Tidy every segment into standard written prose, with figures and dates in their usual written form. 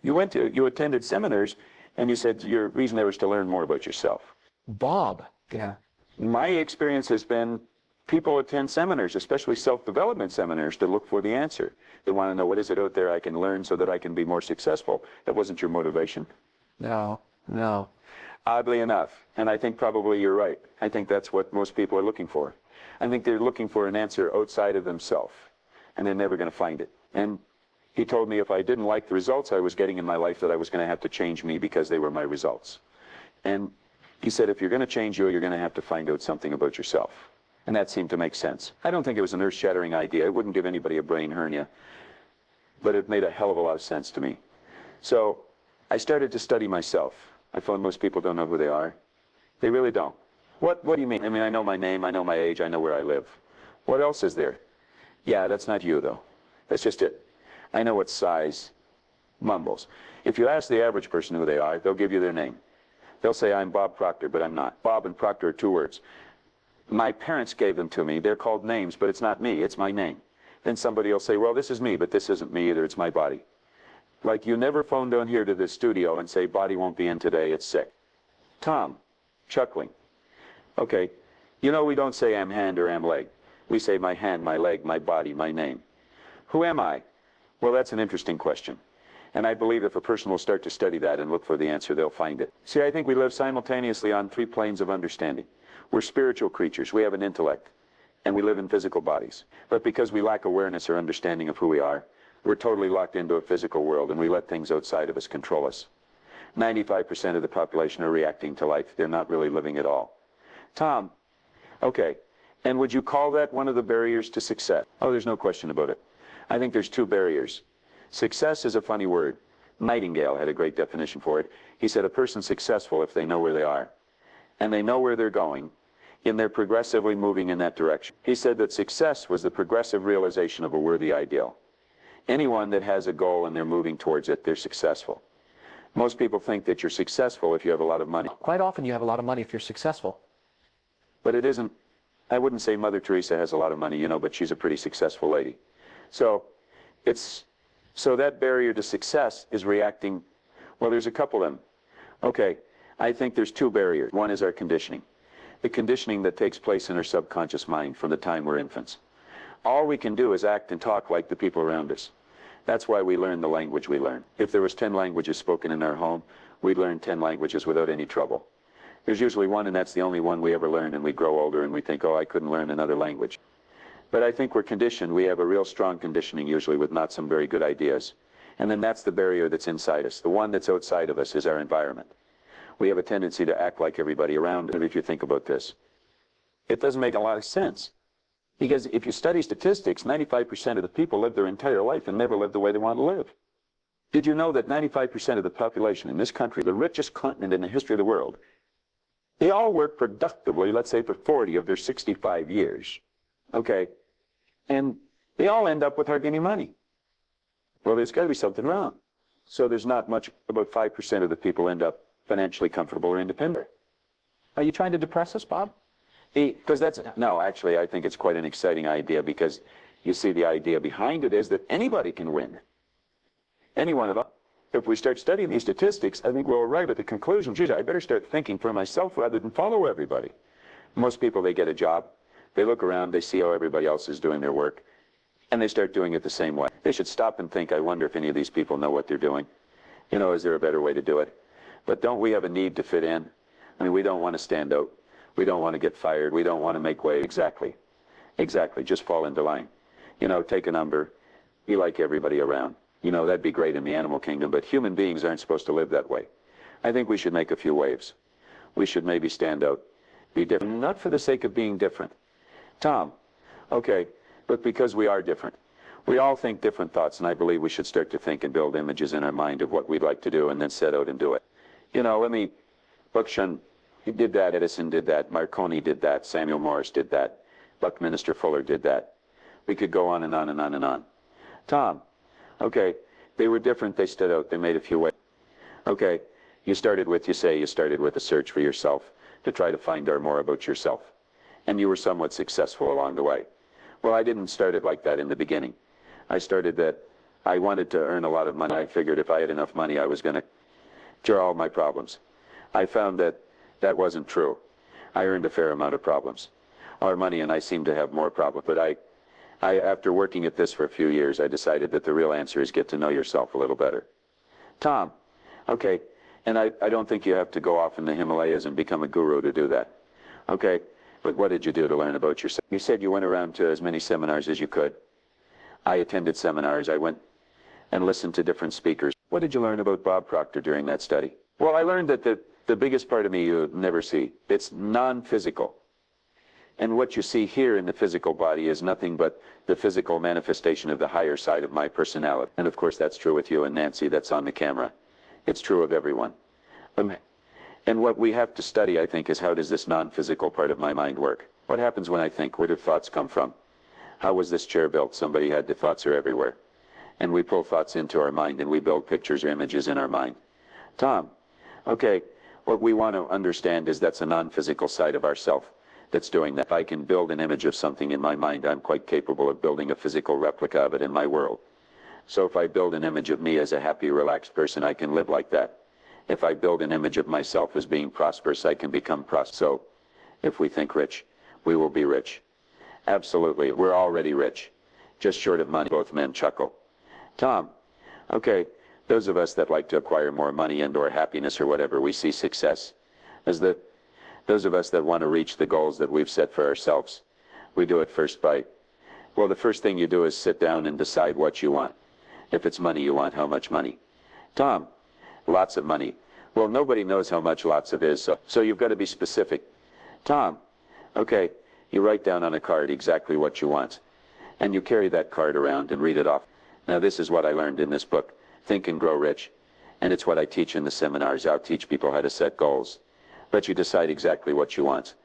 You attended seminars, and you said your reason there was to learn more about yourself. Bob. Yeah. My experience has been people attend seminars, especially self-development seminars, to look for the answer. They want to know, what is it out there I can learn so that I can be more successful? That wasn't your motivation. No, no. Oddly enough, and I think probably you're right. I think that's what most people are looking for. I think they're looking for an answer outside of themselves, and they're never going to find it. And he told me if I didn't like the results I was getting in my life, that I was going to have to change me because they were my results. And he said, if you're going to change you, you're going to have to find out something about yourself. And that seemed to make sense. I don't think it was an earth-shattering idea. It wouldn't give anybody a brain hernia. But it made a hell of a lot of sense to me. So I started to study myself. I found most people don't know who they are. They really don't. What do you mean? I mean, I know my name, I know my age, I know where I live. What else is there? Yeah, that's not you, though. That's just it. I know what size. Mumbles. If you ask the average person who they are, they'll give you their name. They'll say, I'm Bob Proctor, but I'm not. Bob and Proctor are two words. My parents gave them to me. They're called names, but it's not me. It's my name. Then somebody will say, well, this is me, but this isn't me either. It's my body. Like you never phone down here to the studio and say, body won't be in today. It's sick. Tom, chuckling. Okay. You know, we don't say I'm hand or I'm leg. We say my hand, my leg, my body, my name. Who am I? Well, that's an interesting question. And I believe if a person will start to study that and look for the answer, they'll find it. See, I think we live simultaneously on three planes of understanding. We're spiritual creatures. We have an intellect. And we live in physical bodies. But because we lack awareness or understanding of who we are, we're totally locked into a physical world, and we let things outside of us control us. 95% of the population are reacting to life. They're not really living at all. Tom, okay, and would you call that one of the barriers to success? Oh, there's no question about it. I think there's two barriers. Success is a funny word. Nightingale had a great definition for it. He said a person's successful if they know where they are, and they know where they're going, and they're progressively moving in that direction. He said that success was the progressive realization of a worthy ideal. Anyone that has a goal and they're moving towards it, they're successful. Most people think that you're successful if you have a lot of money. Quite often you have a lot of money if you're successful. But it isn't. I wouldn't say Mother Teresa has a lot of money, you know, but she's a pretty successful lady. So that barrier to success is reacting. Well, there's a couple of them. Okay, I think there's two barriers. One is our conditioning. The conditioning that takes place in our subconscious mind from the time we're infants. All we can do is act and talk like the people around us. That's why we learn the language we learn. If there was 10 languages spoken in our home, we'd learn 10 languages without any trouble. There's usually one, and that's the only one we ever learn, and we grow older and we think, oh, I couldn't learn another language. But I think we're conditioned. We have a real strong conditioning, usually with not some very good ideas. And then that's the barrier that's inside us. The one that's outside of us is our environment. We have a tendency to act like everybody around us, if you think about this. It doesn't make a lot of sense. Because if you study statistics, 95% of the people live their entire life and never live the way they want to live. Did you know that 95% of the population in this country, the richest continent in the history of the world, they all work productively, let's say, for 40 of their 65 years. Okay? And they all end up with hardly any money. Well, there's got to be something wrong. So there's not much, about 5% of the people end up financially comfortable or independent. Are you trying to depress us, Bob? Because no, actually, I think it's quite an exciting idea, because you see the idea behind it is that anybody can win. Any one of us. If we start studying these statistics, I think we'll arrive at the conclusion, geez, I better start thinking for myself rather than follow everybody. Most people, they get a job, they look around, they see how everybody else is doing their work, and they start doing it the same way. They should stop and think, I wonder if any of these people know what they're doing. You know, is there a better way to do it? But don't we have a need to fit in? I mean, we don't want to stand out. We don't want to get fired. We don't want to make waves. Exactly. Exactly. Just fall into line. You know, take a number. Be like everybody around. You know, that'd be great in the animal kingdom, but human beings aren't supposed to live that way. I think we should make a few waves. We should maybe stand out. Be different. Not for the sake of being different. Tom, okay, but because we are different. We all think different thoughts, and I believe we should start to think and build images in our mind of what we'd like to do and then set out and do it. You know, Buckshot, he did that, Edison did that, Marconi did that, Samuel Morse did that, Buckminster Fuller did that. We could go on and on and on and on. Tom, okay, they were different, they stood out, they made a few ways. Okay, you started with a search for yourself to try to find out more about yourself. And you were somewhat successful along the way. Well, I didn't start it like that in the beginning. I started that I wanted to earn a lot of money. I figured if I had enough money, I was going to cure all my problems. I found that that wasn't true. I earned a fair amount of problems. Or money, and I seemed to have more problems. But after working at this for a few years, I decided that the real answer is get to know yourself a little better. Tom, okay, and I don't think you have to go off in the Himalayas and become a guru to do that. Okay, but what did you do to learn about yourself? You said you went around to as many seminars as you could. I attended seminars. I went and listened to different speakers. What did you learn about Bob Proctor during that study? Well, I learned that the biggest part of me you never see. It's non-physical. And what you see here in the physical body is nothing but the physical manifestation of the higher side of my personality. And of course that's true with you and Nancy, that's on the camera. It's true of everyone. And what we have to study, I think, is how does this non-physical part of my mind work? What happens when I think? Where do thoughts come from? How was this chair built? Somebody had the thoughts are everywhere. And we pull thoughts into our mind and we build pictures or images in our mind. Tom, okay, what we want to understand is that's a non-physical side of ourself that's doing that. If I can build an image of something in my mind, I'm quite capable of building a physical replica of it in my world. So if I build an image of me as a happy, relaxed person, I can live like that. If I build an image of myself as being prosperous, I can become prosperous. So if we think rich, we will be rich. Absolutely, we're already rich, just short of money. Both men chuckle. Tom, okay, those of us that like to acquire more money and or happiness or whatever, we see success as those of us that want to reach the goals that we've set for ourselves. We do it first by, well, the first thing you do is sit down and decide what you want. If it's money you want, how much money? Tom, lots of money. Well, nobody knows how much lots of is, so you've got to be specific. Tom, okay, you write down on a card exactly what you want, and you carry that card around and read it off. Now this is what I learned in this book, Think and Grow Rich, and it's what I teach in the seminars. I'll teach people how to set goals. But you decide exactly what you want,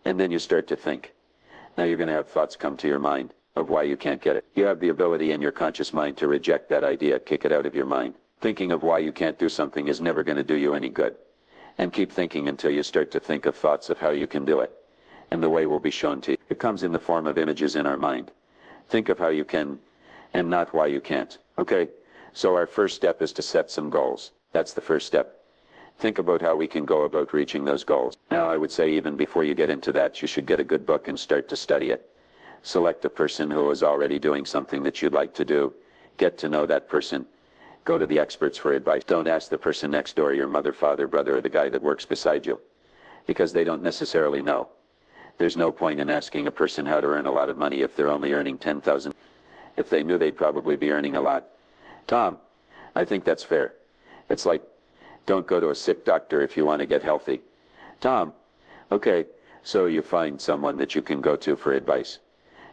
and then you start to think. Now you're going to have thoughts come to your mind of why you can't get it. You have the ability in your conscious mind to reject that idea, kick it out of your mind. Thinking of why you can't do something is never going to do you any good. And keep thinking until you start to think of thoughts of how you can do it. And the way will be shown to you. It comes in the form of images in our mind. Think of how you can and not why you can't. Okay? So our first step is to set some goals. That's the first step. Think about how we can go about reaching those goals. Now I would say even before you get into that, you should get a good book and start to study it. Select a person who is already doing something that you'd like to do. Get to know that person. Go to the experts for advice. Don't ask the person next door, your mother, father, brother, or the guy that works beside you, because they don't necessarily know. There's no point in asking a person how to earn a lot of money if they're only earning 10,000. If they knew, they'd probably be earning a lot. Tom, I think that's fair. It's like, don't go to a sick doctor if you want to get healthy. Tom, okay, so you find someone that you can go to for advice.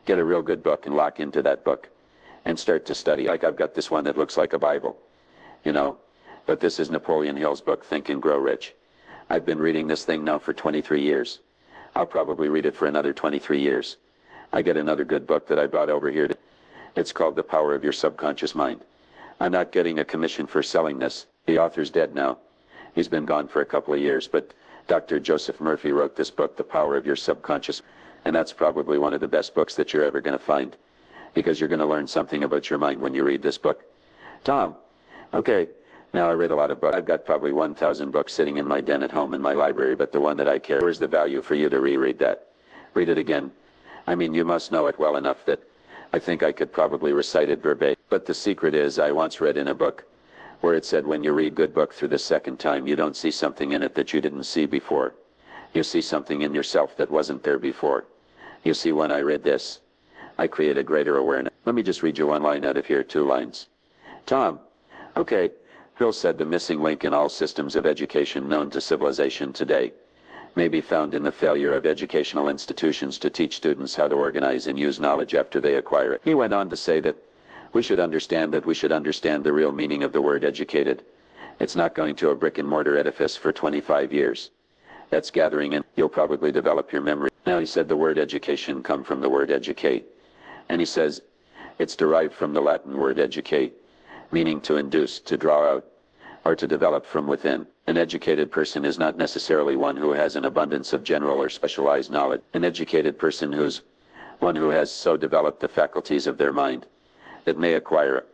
Get a real good book and lock into that book and start to study. Like I've got this one that looks like a Bible, you know, but this is Napoleon Hill's book, Think and Grow Rich. I've been reading this thing now for 23 years. I'll probably read it for another 23 years. I get another good book that I brought over here. It's called The Power of Your Subconscious Mind. I'm not getting a commission for selling this. The author's dead now. He's been gone for a couple of years, but Dr. Joseph Murphy wrote this book, The Power of Your Subconscious, and that's probably one of the best books that you're ever going to find, because you're going to learn something about your mind when you read this book. Tom, okay, now I read a lot of books. I've got probably 1,000 books sitting in my den at home in my library, but the one that I carry, where's the value for you to reread that? Read it again. I mean, you must know it well enough that I think I could probably recite it verbatim. But the secret is, I once read in a book where it said when you read a good book through the second time, you don't see something in it that you didn't see before. You see something in yourself that wasn't there before. You see, when I read this, I created greater awareness. Let me just read you one line out of here, 2 lines. Tom, okay, Phil said the missing link in all systems of education known to civilization today may be found in the failure of educational institutions to teach students how to organize and use knowledge after they acquire it. He went on to say that we should understand the real meaning of the word educated. It's not going to a brick and mortar edifice for 25 years. That's gathering in. You'll probably develop your memory. Now he said the word education come from the word educate. And he says it's derived from the Latin word educate, meaning to induce, to draw out, or to develop from within. An educated person is not necessarily one who has an abundance of general or specialized knowledge. An educated person who's one who has so developed the faculties of their mind that may acquire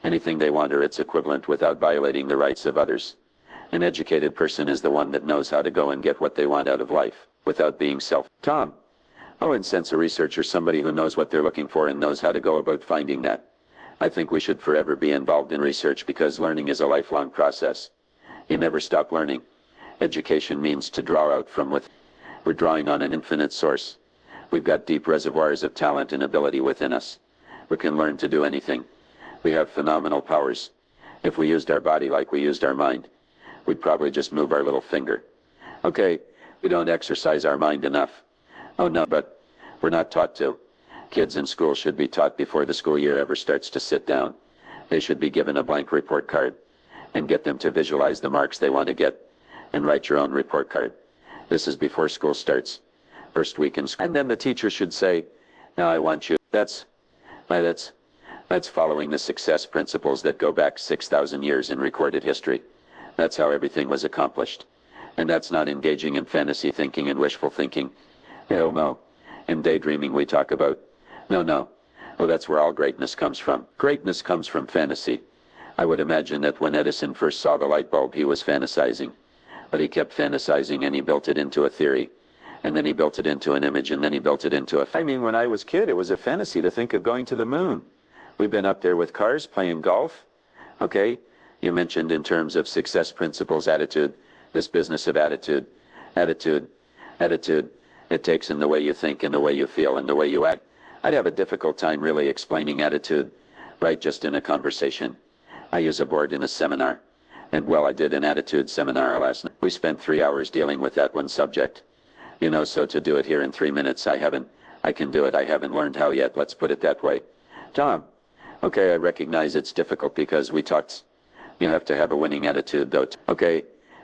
anything they want or its equivalent without violating the rights of others. An educated person is the one that knows how to go and get what they want out of life, without being Tom. Oh, in sense a researcher, somebody who knows what they're looking for and knows how to go about finding that. I think we should forever be involved in research because learning is a lifelong process. You never stop learning. Education means to draw out from within. We're drawing on an infinite source. We've got deep reservoirs of talent and ability within us. We can learn to do anything. We have phenomenal powers. If we used our body like we used our mind, we'd probably just move our little finger. Okay, we don't exercise our mind enough. Oh no, but we're not taught to. Kids in school should be taught before the school year ever starts to sit down. They should be given a blank report card and get them to visualize the marks they want to get and write your own report card. This is before school starts. First week in school. And then the teacher should say, now I want you. That's following the success principles that go back 6,000 years in recorded history. That's how everything was accomplished. And that's not engaging in fantasy thinking and wishful thinking. Hell no. In daydreaming we talk about. No. Oh, that's where all greatness comes from. Greatness comes from fantasy. I would imagine that when Edison first saw the light bulb, he was fantasizing. But he kept fantasizing and he built it into a theory. And then he built it into an image and then he built it into a... I mean, when I was a kid, it was a fantasy to think of going to the moon. We've been up there with cars, playing golf. Okay, you mentioned in terms of success principles, attitude, this business of attitude. It takes in the way you think and the way you feel and the way you act. I'd have a difficult time really explaining attitude, right, just in a conversation. I use a board in a seminar. And well, I did an attitude seminar last night. We spent 3 hours dealing with that one subject. You know, so to do it here in 3 minutes, I can do it. I haven't learned how yet. Let's put it that way. Tom, okay, I recognize it's difficult because we talked, you have to have a winning attitude though. Okay,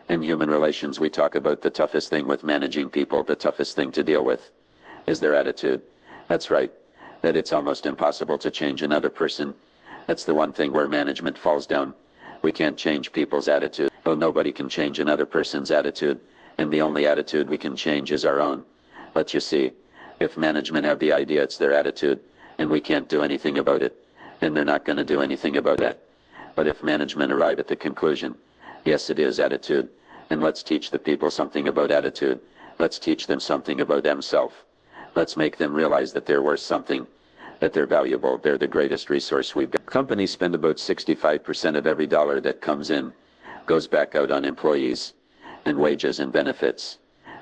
in human relations, we talk about the toughest thing with managing people, the toughest thing to deal with is their attitude. That's right, that it's almost impossible to change another person. That's the one thing where management falls down. We can't change people's attitude. Well, nobody can change another person's attitude. And the only attitude we can change is our own. But you see, if management have the idea it's their attitude, and we can't do anything about it, then they're not going to do anything about that. But if management arrive at the conclusion, yes, it is attitude, and let's teach the people something about attitude. Let's teach them something about themselves. Let's make them realize that they're worth something, that they're valuable, they're the greatest resource we've got. Companies spend about 65% of every dollar that comes in, goes back out on employees, and wages and benefits.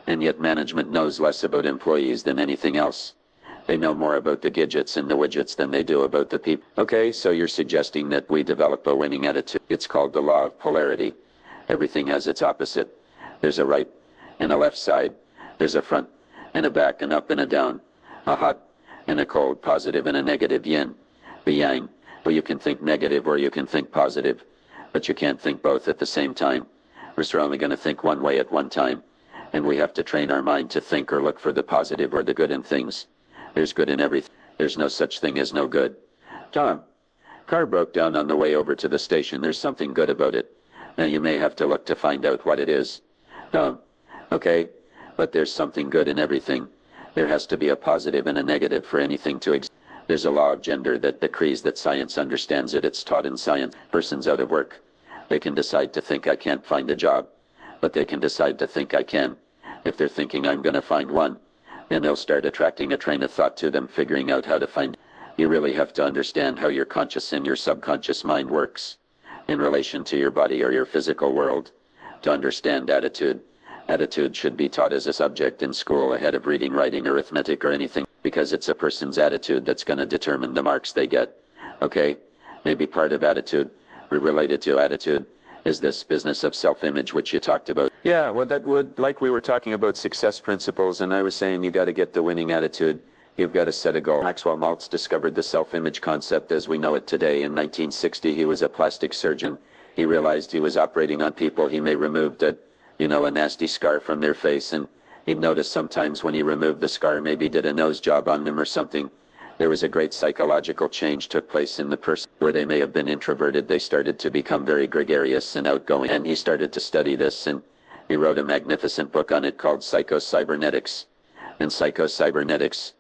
And yet management knows less about employees than anything else. They know more about the gadgets and the widgets than they do about the people. Okay, so you're suggesting that we develop a winning attitude. It's called the law of polarity. Everything has its opposite. There's a right and a left side. There's a front and a back, and up and a down, a hot and a cold, positive and a negative, yin, the yang. Well, you can think negative or you can think positive, but you can't think both at the same time. We're only going to think one way at one time, and we have to train our mind to think or look for the positive or the good in things. There's good in everything. There's no such thing as no good. Tom, car broke down on the way over to the station. There's something good about it. Now you may have to look to find out what it is. No, okay, but there's something good in everything. There has to be a positive and a negative for anything to exist. There's a law of gender that decrees that science understands it. It's taught in science. Person's out of work. They can decide to think I can't find a job, but they can decide to think I can. If they're thinking I'm going to find one, then they'll start attracting a train of thought to them, figuring out how to find. You really have to understand how your conscious and your subconscious mind works in relation to your body or your physical world to understand attitude. Attitude should be taught as a subject in school ahead of reading, writing, arithmetic, or anything, because it's a person's attitude that's going to determine the marks they get. Okay? Maybe part of attitude, related to attitude, is this business of self-image which you talked about. Yeah, well that would, like we were talking about success principles, and I was saying you got to get the winning attitude. You've got to set a goal. Maxwell Maltz discovered the self-image concept as we know it today. In 1960, he was a plastic surgeon. He realized he was operating on people. He may remove a nasty scar from their face, and he'd notice sometimes when he removed the scar, maybe did a nose job on them or something, there was a great psychological change took place in the person. Where they may have been introverted, they started to become very gregarious and outgoing. And he started to study this, and he wrote a magnificent book on it called Psychocybernetics. And psychocybernetics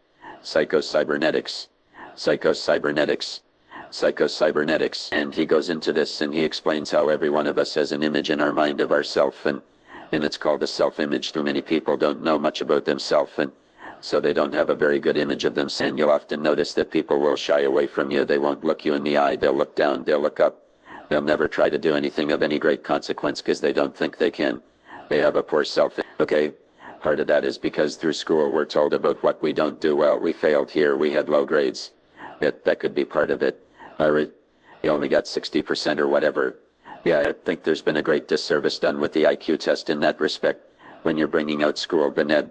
psycho-cybernetics. And he goes into this and he explains how every one of us has an image in our mind of ourself, and it's called a self-image. Too many people don't know much about themselves, and so they don't have a very good image of themselves. And you'll often notice that people will shy away from you. They won't look you in the eye. They'll look down. They'll look up. They'll never try to do anything of any great consequence because they don't think they can. They have a poor self. Okay, part of that is because through school we're told about what we don't do well. We failed here. We had low grades. That could be part of it. You only got 60% or whatever. Yeah, I think there's been a great disservice done with the IQ test in that respect. When you're bringing out school, Benet,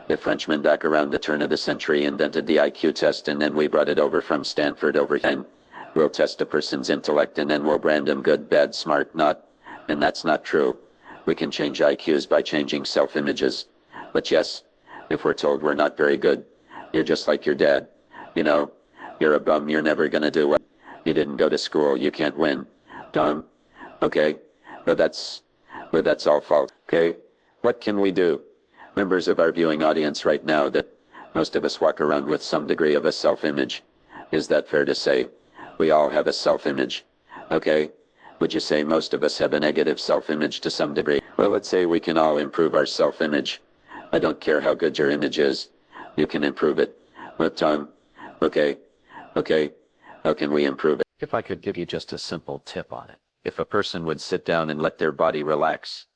the Frenchman back around the turn of the century invented the IQ test, and then we brought it over from Stanford over time. We'll test a person's intellect and then we'll brand them good, bad, smart, not. And that's not true. We can change IQs by changing self-images. But yes, if we're told we're not very good, you're just like your dad. You know, you're a bum, you're never gonna do well. You didn't go to school, you can't win. Dumb. Okay, but that's all false. Okay, what can we do? Members of our viewing audience right now, that most of us walk around with some degree of a self-image. Is that fair to say? We all have a self-image. Okay, would you say most of us have a negative self-image to some degree? Well, let's say we can all improve our self-image. I don't care how good your image is. You can improve it. With time. Okay, how can we improve it? If I could give you just a simple tip on it. If a person would sit down and let their body relax,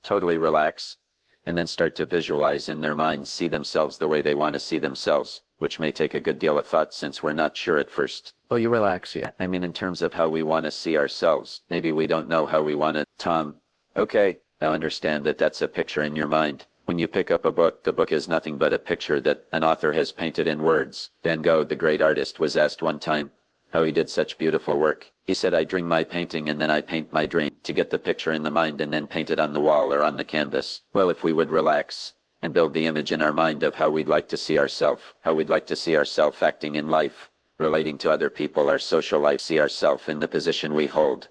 totally relax, and then start to visualize in their mind, see themselves the way they want to see themselves, which may take a good deal of thought since we're not sure at first. Oh, you relax, yeah. I mean, in terms of how we want to see ourselves. Maybe we don't know how we want to. Tom, okay, now understand that that's a picture in your mind. When you pick up a book, the book is nothing but a picture that an author has painted in words. Van Gogh, the great artist, was asked one time how he did such beautiful work. He said, I dream my painting and then I paint my dream to get the picture in the mind and then paint it on the wall or on the canvas. Well, if we would relax and build the image in our mind of how we'd like to see ourselves, how we'd like to see ourselves acting in life, relating to other people, our social life, see ourselves in the position we hold,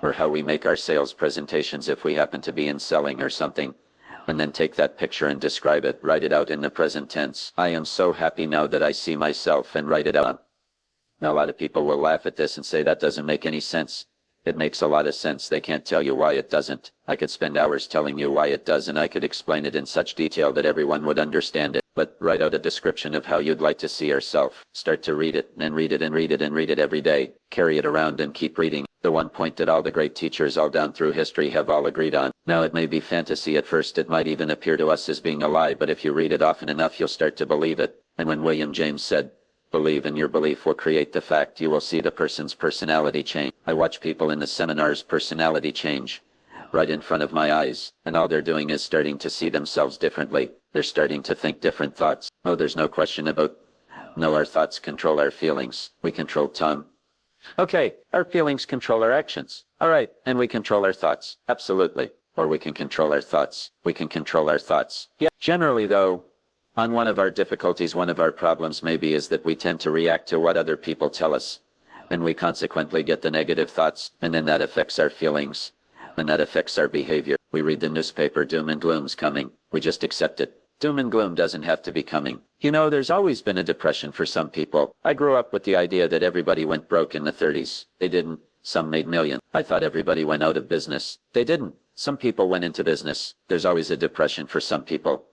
or how we make our sales presentations if we happen to be in selling or something, and then take that picture and describe it, write it out in the present tense. I am so happy now that I see myself, and write it out. Now, a lot of people will laugh at this and say that doesn't make any sense. It makes a lot of sense. They can't tell you why it doesn't. I could spend hours telling you why it does, and I could explain it in such detail that everyone would understand it. But write out a description of how you'd like to see yourself. Start to read it, and read it, and read it, and read it every day. Carry it around and keep reading. The one point that all the great teachers all down through history have all agreed on. Now, it may be fantasy at first. It might even appear to us as being a lie, but if you read it often enough, you'll start to believe it. And when William James said, believe and your belief will create the fact, you will see the person's personality change. I watch people in the seminars' personality change right in front of my eyes, and all they're doing is starting to see themselves differently. They're starting to think different thoughts. Oh, there's no question about. No, our thoughts control our feelings. We control Tom. Okay, our feelings control our actions. All right, and we control our thoughts. Absolutely. Or we can control our thoughts. We can control our thoughts. Yeah. Generally, though, on one of our difficulties, one of our problems maybe is that we tend to react to what other people tell us. And we consequently get the negative thoughts, and then that affects our feelings. And that affects our behavior. We read the newspaper, doom and gloom's coming. We just accept it. Doom and gloom doesn't have to be coming. You know, there's always been a depression for some people. I grew up with the idea that everybody went broke in the 30s. They didn't. Some made millions. I thought everybody went out of business. They didn't. Some people went into business. There's always a depression for some people.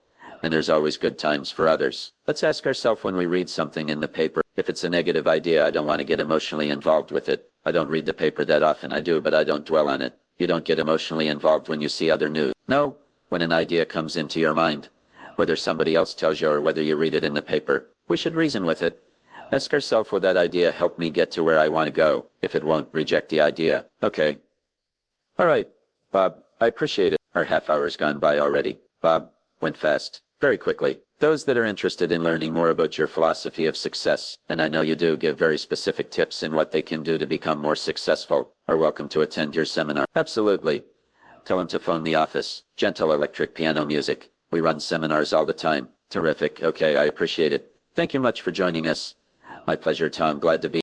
And there's always good times for others. Let's ask ourselves when we read something in the paper, if it's a negative idea, I don't want to get emotionally involved with it. I don't read the paper that often. I do, but I don't dwell on it. You don't get emotionally involved when you see other news. No, when an idea comes into your mind, whether somebody else tells you or whether you read it in the paper, we should reason with it. Ask ourselves, will that idea help me get to where I want to go? If it won't, reject the idea. Okay. All right, Bob, I appreciate it. Our half hour's gone by already. Bob, went fast. Very quickly. Those that are interested in learning more about your philosophy of success, and I know you do give very specific tips in what they can do to become more successful, are welcome to attend your seminar. Absolutely. Tell them to phone the office. Gentle electric piano music. We run seminars all the time. Terrific. Okay, I appreciate it. Thank you much for joining us. My pleasure, Tom. Glad to be